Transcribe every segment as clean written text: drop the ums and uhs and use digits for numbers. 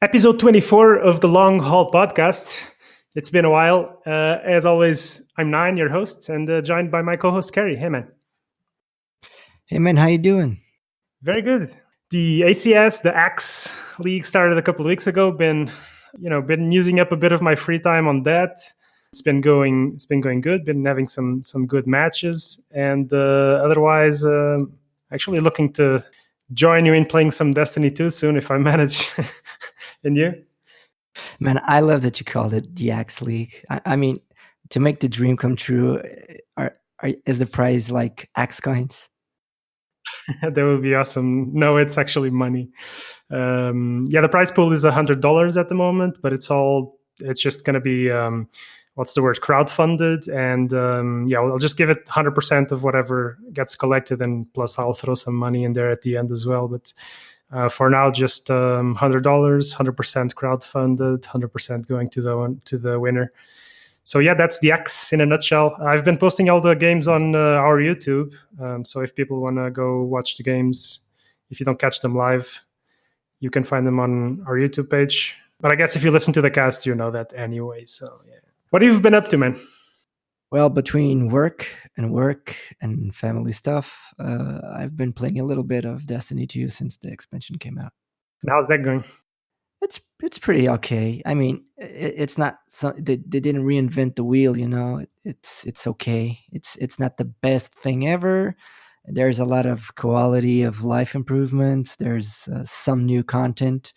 Episode 24 of the Long Haul Podcast. It's been a while. As always, I'm Nine, your host, and joined by my co-host, Kerry. Hey, man. Hey, man, how you doing? Very good. The ACS, the Axe League, started a couple of weeks ago. Been using up a bit of my free time on that. It's been going good. Been having some good matches, and otherwise, actually looking to join you in playing some Destiny 2 soon if I manage. And you? Man, I love that you called it the Axe League. I mean, to make the dream come true, is the prize like Axe coins? That would be awesome. No, it's actually money. The prize pool is $100 at the moment, but it's just going to be crowdfunded, and I'll just give it 100% of whatever gets collected, and plus I'll throw some money in there at the end as well. But for now, just $100, 100% crowdfunded, 100% going to the winner. So yeah, that's the X in a nutshell. I've been posting all the games on our YouTube. So if people want to go watch the games, if you don't catch them live, you can find them on our YouTube page. But I guess if you listen to the cast, you know that anyway. So yeah. What have you been up to, man? Well, between work and family stuff, I've been playing a little bit of Destiny 2 since the expansion came out. And how's that going? It's pretty okay. I mean, it's not they didn't reinvent the wheel, you know. It's okay. It's not the best thing ever. There's a lot of quality of life improvements. There's some new content.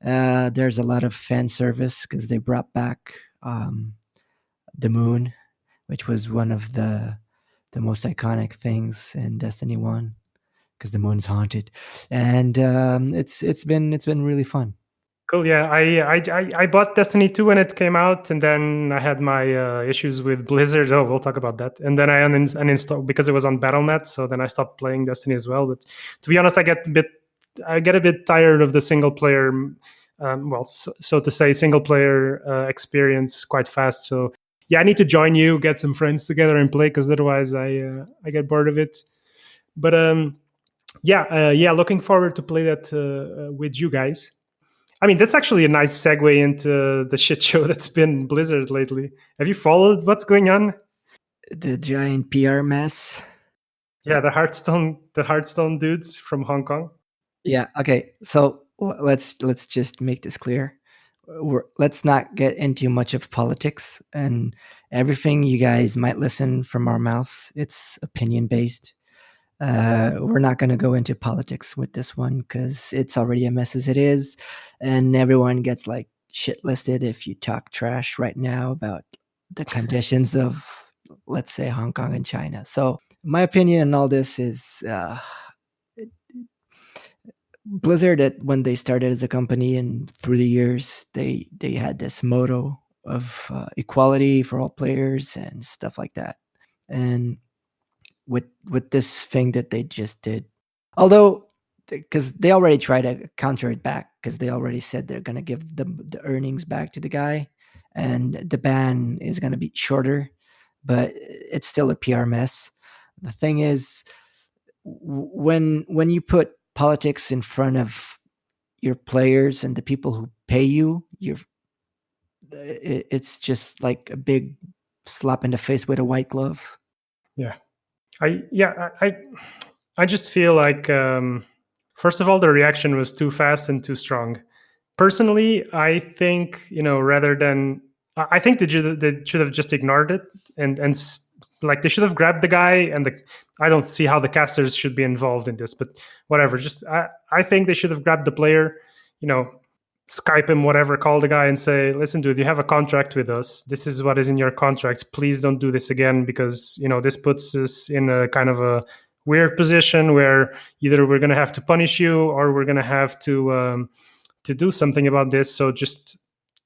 There's a lot of fan service because they brought back the moon, which was one of the most iconic things in Destiny 1, because the moon's haunted, and it's been really fun. Cool. Yeah, I bought Destiny 2 when it came out, and then I had my issues with Blizzard. Oh, we'll talk about that. And then I uninstalled because it was on BattleNet. So then I stopped playing Destiny as well. But to be honest, I get a bit tired of the single player, so to say, single player experience quite fast. So yeah, I need to join you, get some friends together and play, because otherwise I get bored of it. But looking forward to play that with you guys. I mean, that's actually a nice segue into the shit show that's been Blizzard lately. Have you followed what's going on? The giant PR mess. Yeah, the Hearthstone dudes from Hong Kong. Yeah. Okay. So let's just make this clear. Let's not get into much of politics, and everything you guys might listen from our mouths. It's opinion based. We're not going to go into politics with this one because it's already a mess as it is, and everyone gets like shit listed if you talk trash right now about the conditions of, let's say, Hong Kong and China. So my opinion on all this is Blizzard, when they started as a company and through the years, they had this motto of equality for all players and stuff like that. And with this thing that they just did, although because they already tried to counter it back, because they already said they're going to give the earnings back to the guy, and the ban is going to be shorter, but it's still a PR mess. The thing is, when you put politics in front of your players and the people who pay you, it's just like a big slap in the face with a white glove. Yeah. I just feel like, first of all, the reaction was too fast and too strong. Personally, I think, I think they should have just ignored it, and like they should have grabbed the guy, and I don't see how the casters should be involved in this, but whatever. Just I think they should have grabbed the player, Skype him, whatever, call the guy and say, listen, dude, you have a contract with us. This is what is in your contract. Please don't do this again, because, this puts us in a kind of a weird position where either we're going to have to punish you or we're going to have to do something about this. So just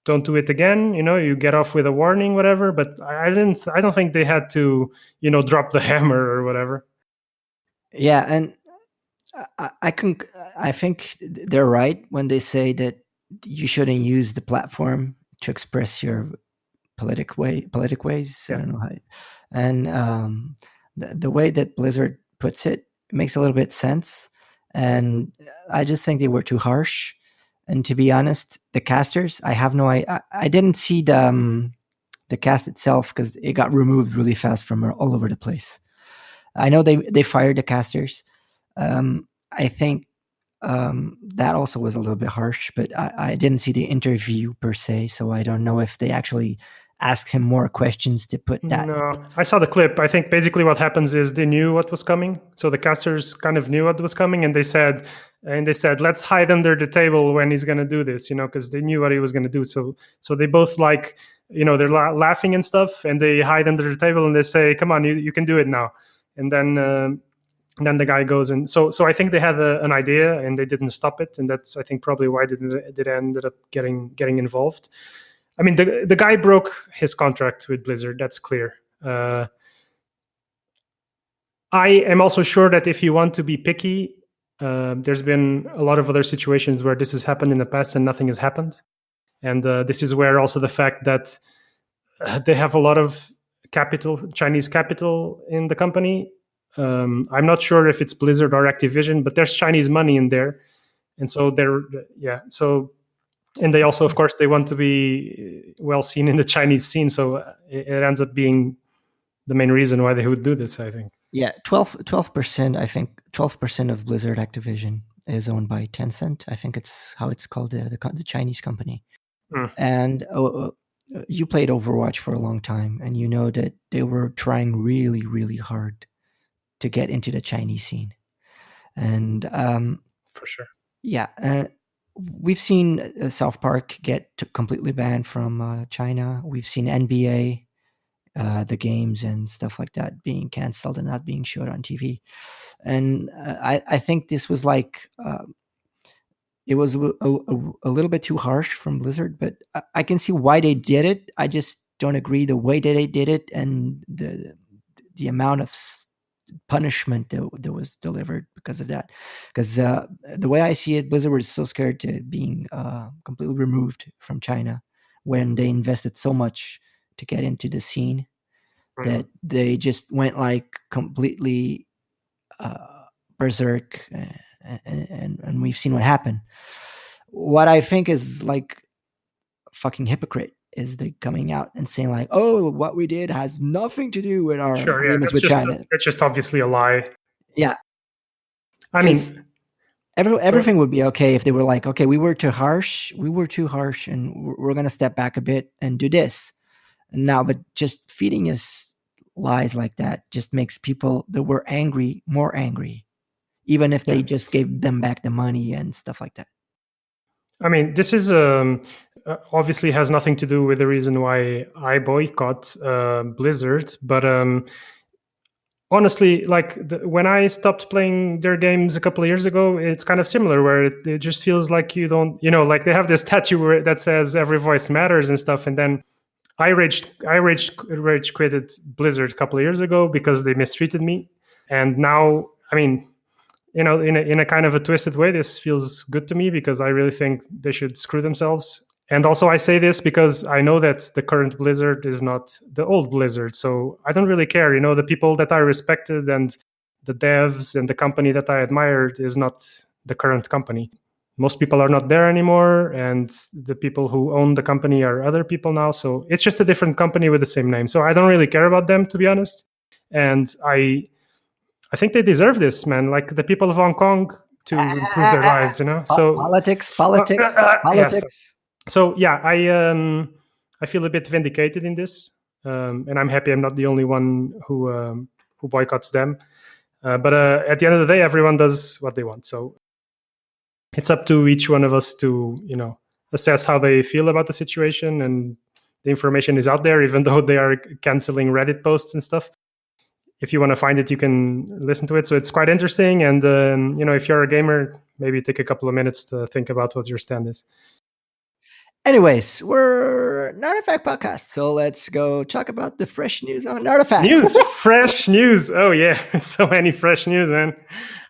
don't do it again. You get off with a warning, whatever. But I don't think they had to, drop the hammer or whatever. Yeah. And I think they're right when they say that you shouldn't use the platform to express your politic ways. Yeah. I don't know how. And the way that Blizzard puts it makes a little bit sense. And I just think they were too harsh. And to be honest, the casters, I have no, I didn't see the cast itself because it got removed really fast from all over the place. I know they fired the casters. I think that also was a little bit harsh, but I didn't see the interview per se, so I don't know if they actually asked him more questions to put that. No, I saw the clip. I think basically what happens is they knew what was coming, so the casters kind of knew what was coming, and they said, let's hide under the table when he's going to do this, because they knew what he was going to do. So they both like, they're laughing and stuff, and they hide under the table and they say, "Come on, you can do it now," and then the guy goes in. So I think they had an idea and they didn't stop it, and that's I think probably why they ended up getting involved. I mean, the guy broke his contract with Blizzard. That's clear. I am also sure that if you want to be picky, there's been a lot of other situations where this has happened in the past and nothing has happened. And this is where also the fact that they have a lot of Chinese capital in the company. I'm not sure if it's Blizzard or Activision, but there's Chinese money in there. And so and they also, of course, they want to be well seen in the Chinese scene. So it ends up being the main reason why they would do this, I think. Yeah, 12%, I think 12% of Blizzard Activision is owned by Tencent. I think it's how it's called, the Chinese company. And you played Overwatch for a long time, and you know that they were trying really, really hard to get into the Chinese scene. And for sure. Yeah, we've seen South Park get completely banned from China. We've seen NBA, the games and stuff like that being canceled and not being showed on TV. And I think this was like, it was a little bit too harsh from Blizzard, but I can see why they did it. I just don't agree the way that they did it and the amount of punishment that was delivered because of that. Because the way I see it, Blizzard was so scared to being completely removed from China when they invested so much to get into the scene that they just went like completely berserk, and we've seen what happened. What I think is like fucking hypocrite is they coming out and saying like, "Oh, what we did has nothing to do with our agreements with China." It's just obviously a lie. Yeah, I mean, everything would be okay if they were like, "Okay, we were too harsh, and we're gonna step back a bit and do this." Now, but just feeding us lies like that just makes people that were angry more angry, even if they just gave them back the money and stuff like that. I mean, this is obviously has nothing to do with the reason why I boycott Blizzard, but honestly, like when I stopped playing their games a couple of years ago, it's kind of similar where it just feels like you don't, like they have this tattoo that says every voice matters and stuff, and then I rage quitted Blizzard a couple of years ago because they mistreated me, and now, I mean, in a kind of a twisted way, this feels good to me because I really think they should screw themselves. And also I say this because I know that the current Blizzard is not the old Blizzard. So I don't really care. The people that I respected and the devs and the company that I admired is not the current company. Most people are not there anymore. And the people who own the company are other people now. So it's just a different company with the same name. So I don't really care about them, to be honest. And I think they deserve this, man. Like the people of Hong Kong to improve their lives, So politics. Yes. So yeah, I feel a bit vindicated in this, and I'm happy I'm not the only one who boycotts them. But at the end of the day, everyone does what they want. So it's up to each one of us to assess how they feel about the situation, and the information is out there, even though they are canceling Reddit posts and stuff. If you want to find it, you can listen to it. So it's quite interesting. And, if you're a gamer, maybe take a couple of minutes to think about what your stand is. Anyways, we're an Artifact podcast, so let's go talk about the fresh news on Artifact. Fresh news. Oh, yeah. So many fresh news, man.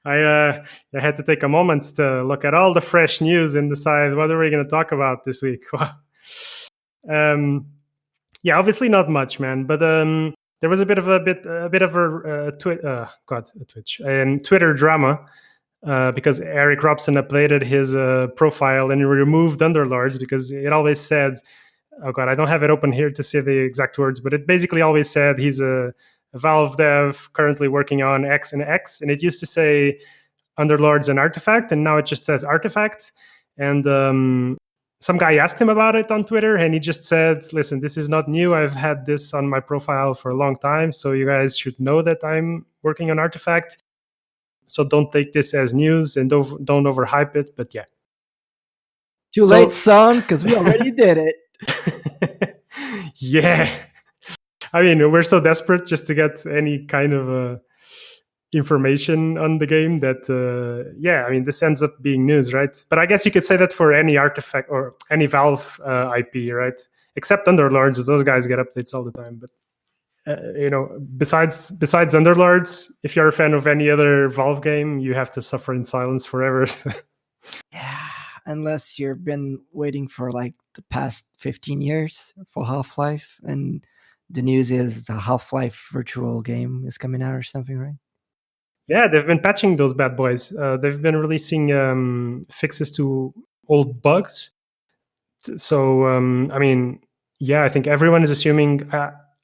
I had to take a moment to look at all the fresh news and decide what are we going to talk about this week. Yeah, obviously not much, man. But there was a bit of a Twitter drama because Eric Robson updated his profile and removed Underlords because it always said, oh god, I don't have it open here to see the exact words, but it basically always said he's a Valve dev currently working on X and X, and it used to say Underlords and Artifact, and now it just says Artifact. And some guy asked him about it on Twitter, and he just said, listen, this is not new. I've had this on my profile for a long time, so you guys should know that I'm working on Artifact. So don't take this as news and don't overhype it. But yeah. Too late, son, because we already did it. Yeah. I mean, we're so desperate just to get any kind of information on the game that, yeah, I mean, this ends up being news, right? But I guess you could say that for any Artifact or any Valve IP, right? Except Underlords, those guys get updates all the time. But besides Underlords, if you're a fan of any other Valve game, you have to suffer in silence forever. Yeah, unless you've been waiting for like the past 15 years for Half-Life, and the news is a Half-Life virtual game is coming out or something, right? Yeah, they've been patching those bad boys. They've been releasing fixes to old bugs. So, I mean, yeah, I think everyone is assuming.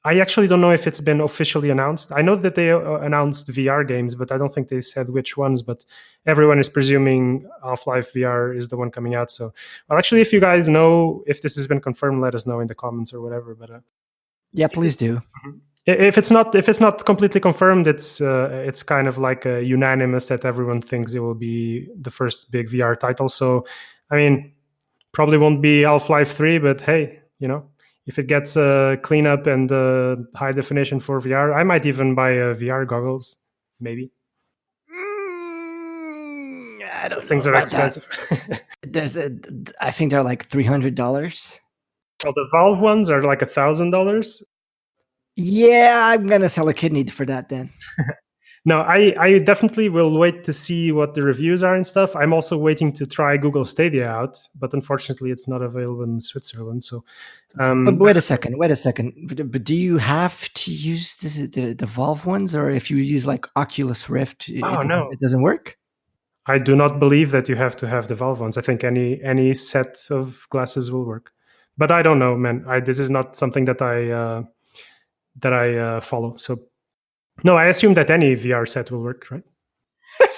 I actually don't know if it's been officially announced. I know that they announced VR games, but I don't think they said which ones. But everyone is presuming Half-Life VR is the one coming out. So, well, actually, if you guys know if this has been confirmed, let us know in the comments or whatever. But yeah, please do. If it's not completely confirmed, it's kind of like a unanimous that everyone thinks it will be the first big VR title. So, I mean, probably won't be Half-Life 3, but hey, if it gets cleanup and high definition for VR, I might even buy VR goggles, maybe. I don't Those know things are about expensive. I think they're like $300. Well, the Valve ones are like $1,000. Yeah, I'm gonna sell a kidney for that then. No, I definitely will wait to see what the reviews are and stuff. I'm also waiting to try Google Stadia out, but unfortunately, it's not available in Switzerland. So, but wait a second. But do you have to use the Valve ones, or if you use like Oculus Rift, it doesn't work? I do not believe that you have to have the Valve ones. I think any set of glasses will work, but I don't know, man. This is not something that I follow. So. No, I assume that any VR set will work, right?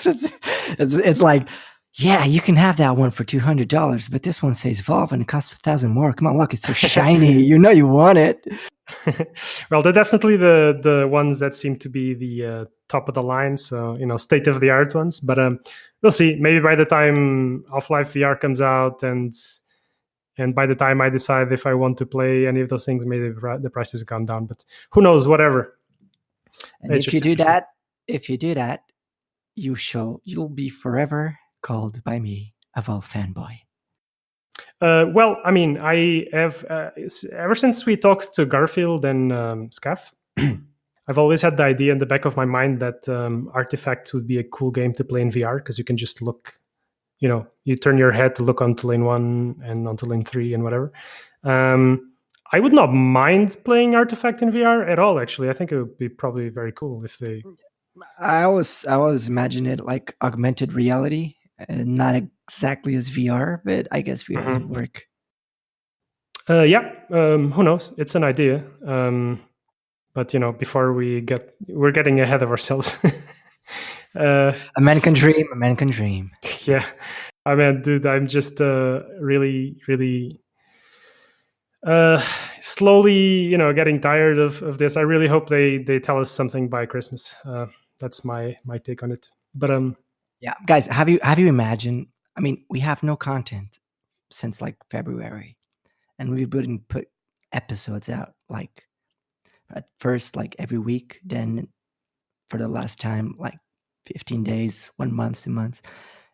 it's like, yeah, you can have that one for $200, but this one says Valve and it costs $1,000 more. Come on, look, it's so shiny. You know you want it. Well, they're definitely the ones that seem to be the top of the line. So state of the art ones. But we'll see. Maybe by the time Half-Life VR comes out and by the time I decide if I want to play any of those things, maybe the price has gone down. But who knows? Whatever. And if you do that, you'll be forever called by me a Valve fanboy. Well, I mean, I have ever since we talked to Garfield and Scaff, I've always had the idea in the back of my mind that Artifact would be a cool game to play in VR because you can just look, you turn your head to look onto lane 1 and onto lane 3 and whatever. I would not mind playing Artifact in VR at all. Actually, I think it would be probably very cool if they. I always imagine it like augmented reality, and not exactly as VR, but I guess VR would work. Yeah, who knows? It's an idea, but before we're getting ahead of ourselves. A man can dream. A man can dream. Yeah, I mean, dude, I'm just really, really. Slowly, getting tired of this. I really hope they tell us something by Christmas. That's my take on it. But yeah, guys, have you imagined? I mean, we have no content since like February, and we've been put episodes out like at first like every week, then for the last time like 15 days, 1 month, 2 months.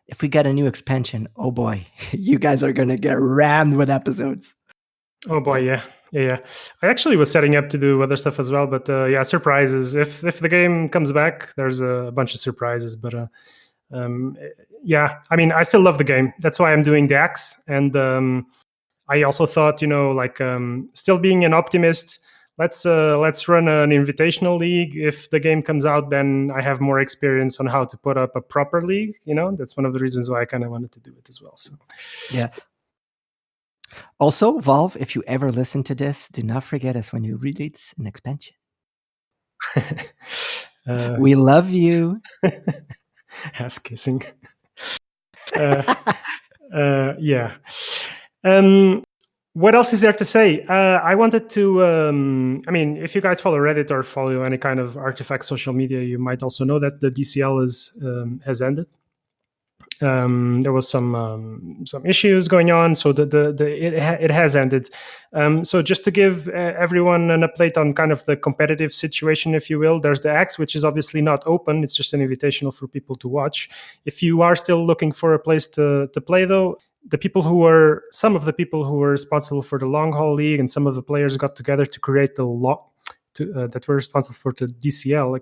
If we get a new expansion, oh boy, you guys are gonna get rammed with episodes. Oh boy, yeah. I actually was setting up to do other stuff as well, but yeah, surprises. If the game comes back, there's a bunch of surprises. But yeah, I mean, I still love the game. That's why I'm doing the axe. And I also thought, still being an optimist, let's run an invitational league. If the game comes out, then I have more experience on how to put up a proper league. That's one of the reasons why I kind of wanted to do it as well. So yeah. Also, Valve, if you ever listen to this, do not forget us when you release an expansion. We love you. Ass kissing. Yeah. What else is there to say? I wanted to. If you guys follow Reddit or follow any kind of Artifact social media, you might also know that the DCL has ended. There was some issues going on, so it has ended. So just to give everyone an update on kind of the competitive situation, if you will, there's the X, which is obviously not open. It's just an invitational for people to watch. If you are still looking for a place to play, though, some of the people who were responsible for the long haul league and some of the players got together to create that were responsible for the DCL,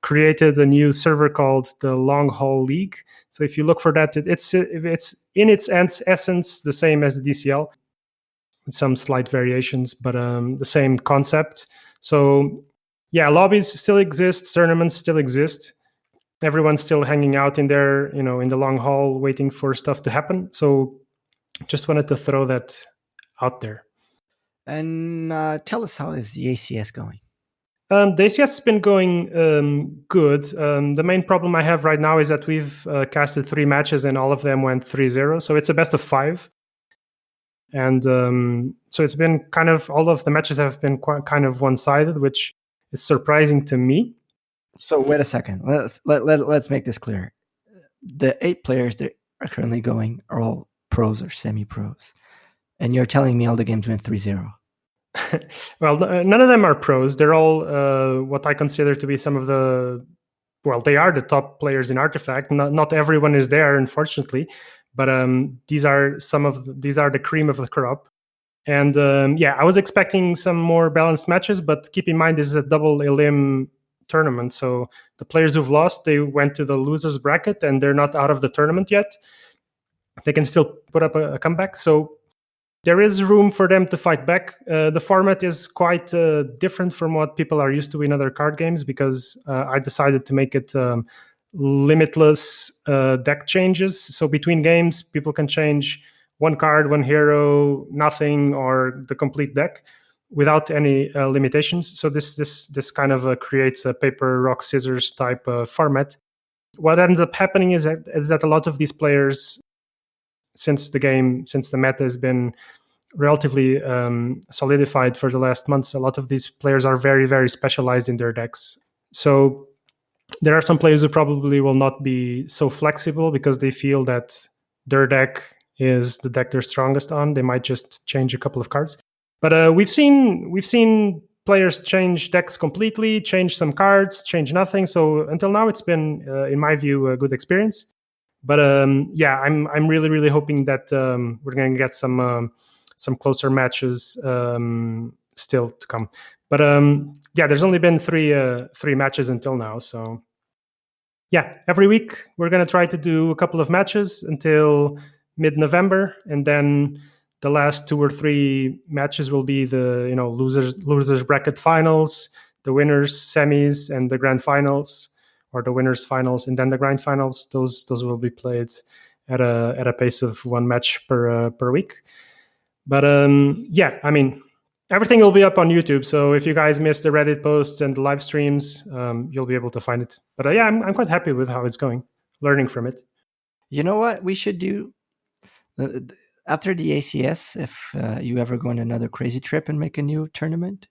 created a new server called the Long Haul League. So if you look for that, it's in its essence the same as the DCL, with some slight variations, but the same concept. So yeah, lobbies still exist, tournaments still exist. Everyone's still hanging out in there, in the long haul, waiting for stuff to happen. So just wanted to throw that out there. And tell us, how is the ACS going? The ACS has been going good. The main problem I have right now is that we've casted 3 matches and all of them went 3-0. So it's a best of 5. And so it's been kind of, all of the matches have been kind of one-sided, which is surprising to me. So wait a second. Let's make this clear. The 8 players that are currently going are all pros or semi-pros. And you're telling me all the games went 3-0. Well, none of them are pros. They're all what I consider to be some of the, well, they are the top players in Artifact. Not everyone is there, unfortunately, but these are the cream of the crop. And I was expecting some more balanced matches, but keep in mind this is a double elim tournament. So the players who've lost, they went to the losers bracket and they're not out of the tournament yet. They can still put up a comeback. So there is room for them to fight back. The format is quite different from what people are used to in other card games, because I decided to make it limitless deck changes. So between games, people can change one card, one hero, nothing, or the complete deck without any limitations. So this kind of creates a paper, rock, scissors type format. What ends up happening is that a lot of these players, since the meta has been relatively solidified for the last months, a lot of these players are very, very specialized in their decks. So there are some players who probably will not be so flexible because they feel that their deck is the deck they're strongest on. They might just change a couple of cards. But we've seen players change decks completely, change some cards, change nothing. So until now, it's been, in my view, a good experience. But I'm really, really hoping that we're going to get some closer matches still to come. But there's only been three matches until now. So yeah, every week we're going to try to do a couple of matches until mid-November, and then the last 2 or 3 matches will be the losers bracket finals, the winners semis, and the grand finals, or the winners finals and then the grand finals. Those will be played at a pace of 1 match per week. But everything will be up on YouTube. So if you guys missed the Reddit posts and the live streams, you'll be able to find it. But I'm quite happy with how it's going, learning from it. You know what we should do? After the ACS, if you ever go on another crazy trip and make a new tournament,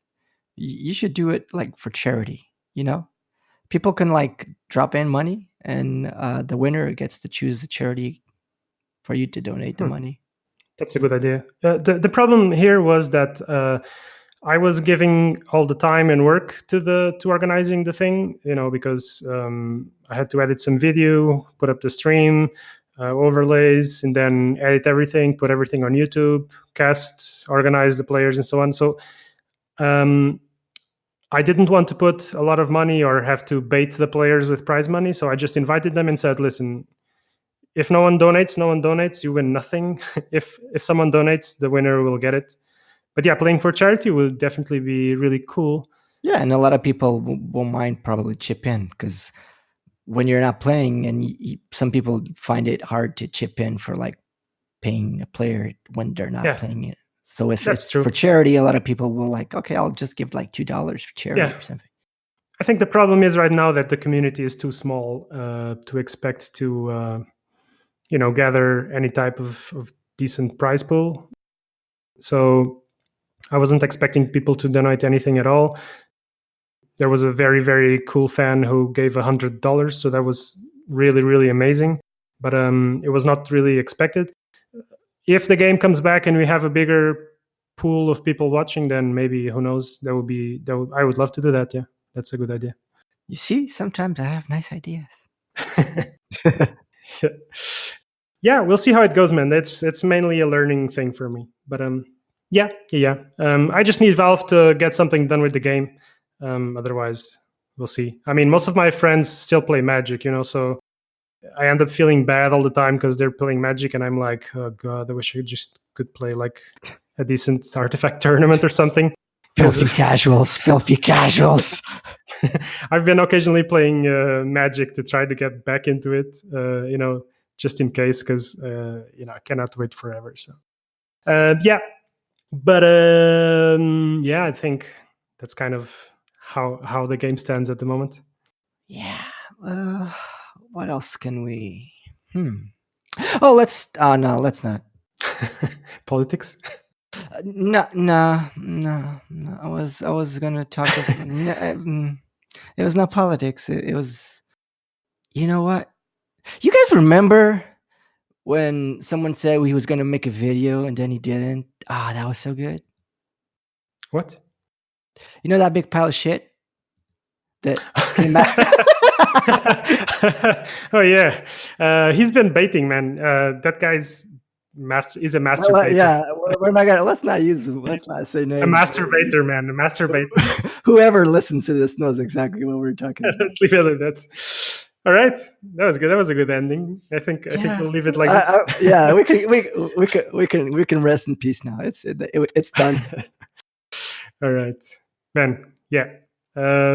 you should do it like for charity. People can like drop in money, and the winner gets to choose a charity for you to donate the money. That's a good idea. The problem here was that I was giving all the time and work to organizing the thing, because I had to edit some video, put up the stream, overlays, and then edit everything, put everything on YouTube, cast, organize the players, and so on. So I didn't want to put a lot of money or have to bait the players with prize money. So I just invited them and said, listen, if no one donates, you win nothing. If someone donates, the winner will get it. But yeah, playing for charity would definitely be really cool. Yeah, and a lot of people won't mind probably chip in, because when you're not playing, and some people find it hard to chip in for like paying a player when they're not Yeah, playing it. So if that's it's true. for charity, a lot of people will like, okay, I'll just give like $2 for charity or something. I think the problem is right now that the community is too small to expect to, gather any type of decent prize pool. So I wasn't expecting people to donate anything at all. There was a very, very cool fan who gave $100, so that was really, really amazing. But it was not really expected. If the game comes back and we have a bigger pool of people watching, then maybe, who knows, I would love to do that. Yeah, that's a good idea. You see, sometimes I have nice ideas. Yeah, we'll see how it goes, man. It's mainly a learning thing for me. But yeah. I just need Valve to get something done with the game. Otherwise, we'll see. I mean, most of my friends still play Magic, so I end up feeling bad all the time because they're playing Magic, and I'm like, oh god, I wish I just could play like a decent artifact tournament or something. Filthy casuals. I've been occasionally playing Magic to try to get back into it, just in case, because I cannot wait forever. So yeah, but yeah, I think that's kind of how the game stands at the moment. Yeah. What else can we? Oh, let's let's not. Politics. No. I was gonna talk. It was not politics. It was. You know what? You guys remember when someone said he was gonna make a video and then he didn't? That was so good. What? You know that big pile of shit that came out? Oh yeah, he's been baiting, man. That guy's is a masturbator. Yeah, we're not gonna. Let's not say names. A masturbator, man. A masturbator. Whoever listens to this knows exactly what we're talking about. Let's leave it at that. All right, that was good. That was a good ending. I think we'll leave it like this. Yeah, we can rest in peace now. It's done. All right, man. Yeah.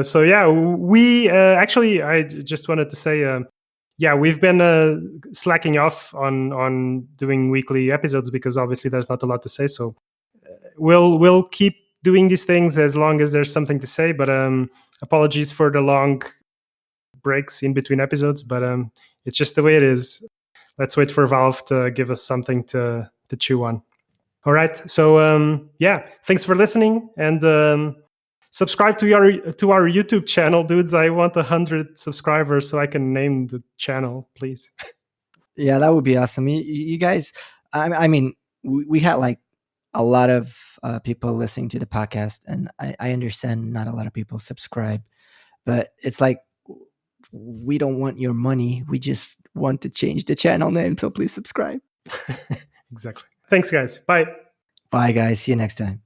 So yeah, we actually, I just wanted to say, yeah, we've been slacking off on doing weekly episodes because obviously there's not a lot to say. So we'll keep doing these things as long as there's something to say. But apologies for the long breaks in between episodes, but it's just the way it is. Let's wait for Valve to give us something to chew on. All right. So yeah, thanks for listening, and subscribe to our YouTube channel, dudes. I want 100 subscribers so I can name the channel, please. Yeah, that would be awesome. You guys, I mean, we had like a lot of people listening to the podcast, and I understand not a lot of people subscribe, but it's like, we don't want your money. We just want to change the channel name. So please subscribe. Exactly. Thanks, guys. Bye. Bye, guys. See you next time.